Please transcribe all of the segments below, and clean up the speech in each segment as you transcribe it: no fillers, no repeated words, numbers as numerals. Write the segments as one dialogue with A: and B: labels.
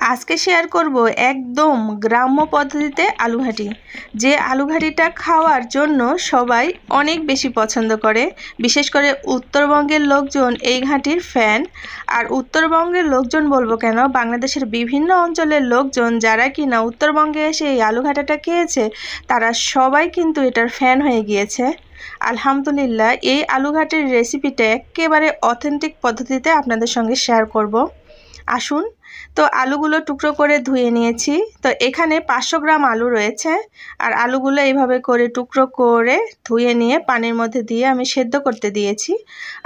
A: আজকে শেয়ার করব একদম গ্রাম্য পদ্ধতিতে আলু ঘাটি। যে আলু ঘাটিটা খাওয়ার জন্য সবাই অনেক বেশি পছন্দ করে, বিশেষ করে উত্তরবঙ্গের লোকজন এই ঘাটির ফ্যান। আর উত্তরবঙ্গের লোকজন বলবো কেন, বাংলাদেশের বিভিন্ন অঞ্চলের লোকজন যারা কিনা উত্তরবঙ্গে এসে এই আলু ঘাটাটা খেয়েছে তারা সবাই কিন্তু এটার ফ্যান হয়ে গিয়েছে। আলহামদুলিল্লাহ, এই আলু ঘাটির রেসিপিটা একেবারে অথেন্টিক পদ্ধতিতে আপনাদের সঙ্গে শেয়ার করব। আসুন। তো আলুগুলো টুকরো করে ধুয়ে নিয়েছি। তো এখানে 500 গ্রাম আলু রয়েছে। আর আলুগুলো এইভাবে করে টুকরো করে ধুয়ে নিয়ে পানির মধ্যে দিয়ে আমি সেদ্ধ করতে দিয়েছি।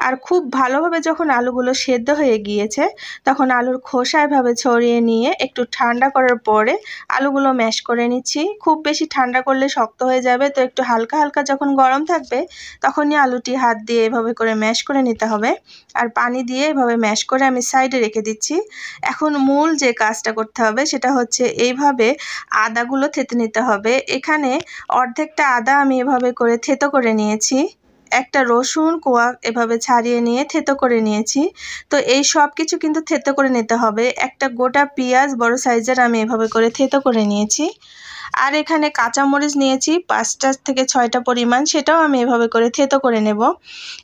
A: আর খুব ভালোভাবে যখন আলুগুলো সেদ্ধ হয়ে গিয়েছে তখন আলুর খোসা এভাবে ছড়িয়ে নিয়ে একটু ঠান্ডা করার পরে আলুগুলো ম্যাশ করে নিচ্ছি। খুব বেশি ঠান্ডা করলে শক্ত হয়ে যাবে, তো একটু হালকা হালকা যখন গরম থাকবে তখনই আলুটি হাত দিয়ে এভাবে করে ম্যাশ করে নিতে হবে। আর পানি দিয়ে এভাবে ম্যাশ করে আমি সাইডে রেখে দিচ্ছি। এখন মূল যে কাজটা করতে হবে সেটা হচ্ছে এইভাবে আদাগুলো থেতে নিতে হবে। এখানে অর্ধেকটা আদা আমি এভাবে করে থেতো করে নিয়েছি। একটা রসুন কোয়া এভাবে ছাড়িয়ে নিয়ে থেতো করে নিয়েছি। তো এই সব কিছু কিন্তু থেতো করে নিতে হবে। একটা গোটা পেঁয়াজ বড় সাইজের আমি এভাবে করে থেতো করে নিয়েছি। আর এখানে কাঁচামরিচ নিয়েছি 5টা থেকে 6টা পরিমাণ, সেটাও আমি এভাবে করে থেতো করে নেব।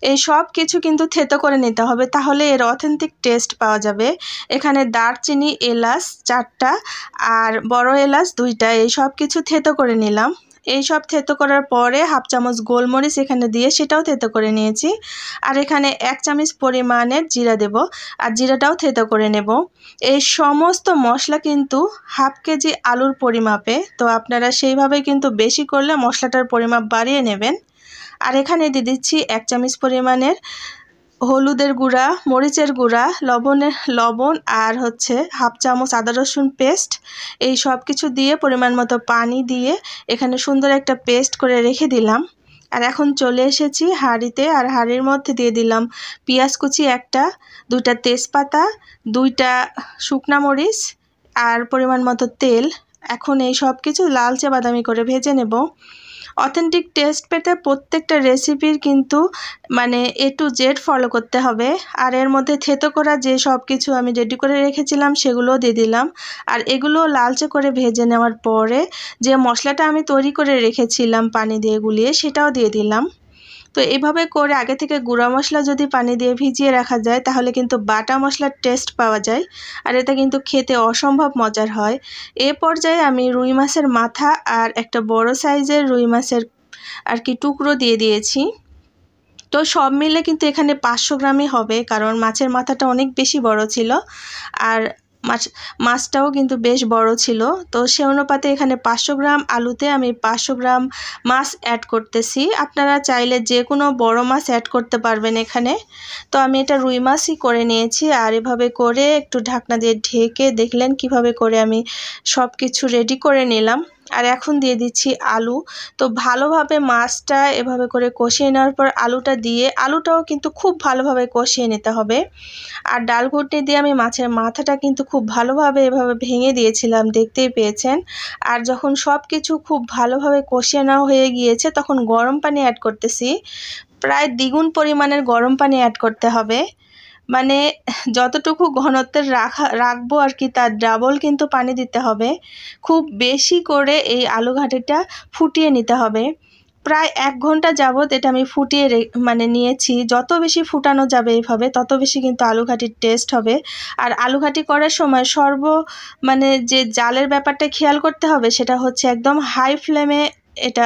A: এই সব কিছু কিন্তু থেতো করে নিতে হবে, তাহলে এর অথেন্টিক টেস্ট পাওয়া যাবে। এখানে দারচিনি এলাচ 4টা আর বড় এলাচ 2টা, এই সব কিছু থেতো করে নিলাম। এই সব থেতো করার পরে হাফ চামচ গোলমরিচ এখানে দিয়ে সেটাও থেতো করে নিয়েছি। আর এখানে 1 চামচ পরিমাণের জিরা দেব, আর জিরাটাও থেতো করে নেব। এই সমস্ত মশলা কিন্তু হাফ কেজি আলুর পরিমাপে, তো আপনারা সেইভাবে কিন্তু বেশি করলে মশলাটার পরিমাপ বাড়িয়ে নেবেন। আর এখানে দিয়ে দিচ্ছি 1 চামচ পরিমাণের হলুদের গুঁড়া, মরিচের গুঁড়া, লবণ আর হচ্ছে হাফ চামচ আদা রসুন পেস্ট। এই সব কিছু দিয়ে পরিমাণ মতো পানি দিয়ে এখানে সুন্দর একটা পেস্ট করে রেখে দিলাম। আর এখন চলে এসেছি হাঁড়িতে, আর হাঁড়ির মধ্যে দিয়ে দিলাম পেঁয়াজ কুচি 1টা, 2টা তেজপাতা, 2টা শুকনা মরিচ আর পরিমাণ মতো তেল। এখন এই সব কিছু লালচে বাদামি করে ভেজে নেব। অথেন্টিক টেস্ট পেতে প্রত্যেকটা রেসিপির কিন্তু A to Z ফলো করতে হবে। আর এর মধ্যে থেতো করা যে সব কিছু আমি রেডি করে রেখেছিলাম সেগুলোও দিয়ে দিলাম। আর এগুলো লালচে করে ভেজে নেওয়ার পরে যে মশলাটা আমি তৈরি করে রেখেছিলাম পানি দিয়ে গুলিয়ে সেটাও দিয়ে দিলাম। তো এইভাবে করে আগে থেকে গুঁড়া মশলা যদি পানি দিয়ে ভিজিয়ে রাখা যায় তাহলে কিন্তু বাটা মশলার টেস্ট পাওয়া যায়, আর এটা কিন্তু খেতে অসম্ভব মজার হয়। এ পর্যায়ে আমি রুই মাছের মাথা আর একটা বড় সাইজের রুই মাছের টুকরো দিয়ে দিয়েছি। তো সব মিলে কিন্তু এখানে 500 গ্রামই হবে, কারণ মাছের মাথাটা অনেক বেশি বড় ছিল আর মাছটাও কিন্তু বেশ বড় ছিল। তো সে অনুপাতে এখানে 500 গ্রাম আলুতে আমি 500 গ্রাম মাছ অ্যাড করতেছি। আপনারা চাইলে যে কোনো বড় মাছ অ্যাড করতে পারবেন এখানে। তো আমি এটা রুই মাছই করে নিয়েছি। আর এভাবে করে একটু ঢাকনা দিয়ে ঢেকে দেখলেন কিভাবে করে আমি সব কিছু রেডি করে নিলাম। আর এখন দিয়ে দিচ্ছি আলু। তো ভালোভাবে মাছটা এভাবে করে কষিয়ে নেওয়ার পর আলুটা দিয়ে, আলুটাও কিন্তু খুব ভালোভাবে কষিয়ে নিতে হবে। আর ডাল ঘুটনি দিয়ে আমি মাছের মাথাটা কিন্তু খুব ভালোভাবে এভাবে ভেঙে দিয়েছিলাম, দেখতেই পেয়েছেন। আর যখন সব কিছু খুব ভালোভাবে কষিয়ে নেওয়া হয়ে গিয়েছে তখন গরম পানি অ্যাড করতেছি। প্রায় দ্বিগুণ পরিমাণের গরম পানি অ্যাড করতে হবে, যতটুকু ঘনত্বের রাখবো তার ডাবল কিন্তু পানি দিতে হবে। খুব বেশি করে এই আলু ঘাটিটা ফুটিয়ে নিতে হবে। প্রায় 1 ঘন্টা যাবত এটা আমি ফুটিয়ে নিয়েছি। যত বেশি ফুটানো যাবে এভাবে তত বেশি কিন্তু আলু ঘাটির টেস্ট হবে। আর আলু ঘাটি করার সময় যে জালের ব্যাপারটা খেয়াল করতে হবে সেটা হচ্ছে একদম হাই ফ্লেমে এটা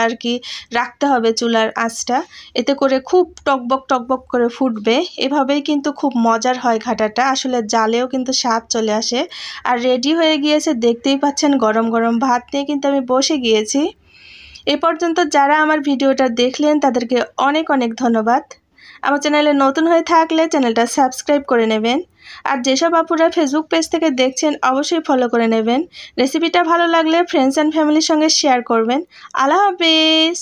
A: রাখতে হবে চুলার আঁচটা, এতে করে খুব টকবক টকবক করে ফুটবে। এভাবেই কিন্তু খুব মজার হয় ঘাটাটা, আসলে জালেও কিন্তু স্বাদ চলে আসে। আর রেডি হয়ে গিয়েছে, দেখতেই পাচ্ছেন গরম গরম ভাত নিয়ে কিন্তু আমি বসে গিয়েছি। এ পর্যন্ত যারা আমার ভিডিওটা দেখলেন তাদেরকে অনেক অনেক ধন্যবাদ। আমার চ্যানেলে নতুন হয়ে থাকলে চ্যানেলটা সাবস্ক্রাইব করে নেবেন। আর যেসব আপুরা ফেসবুক পেজ থেকে দেখছেন অবশ্যই ফলো করে নেবেন। রেসিপিটা ভালো লাগলে ফ্রেন্ডস অ্যান্ড ফ্যামিলির সঙ্গে শেয়ার করবেন। আল্লাহ হাফেজ।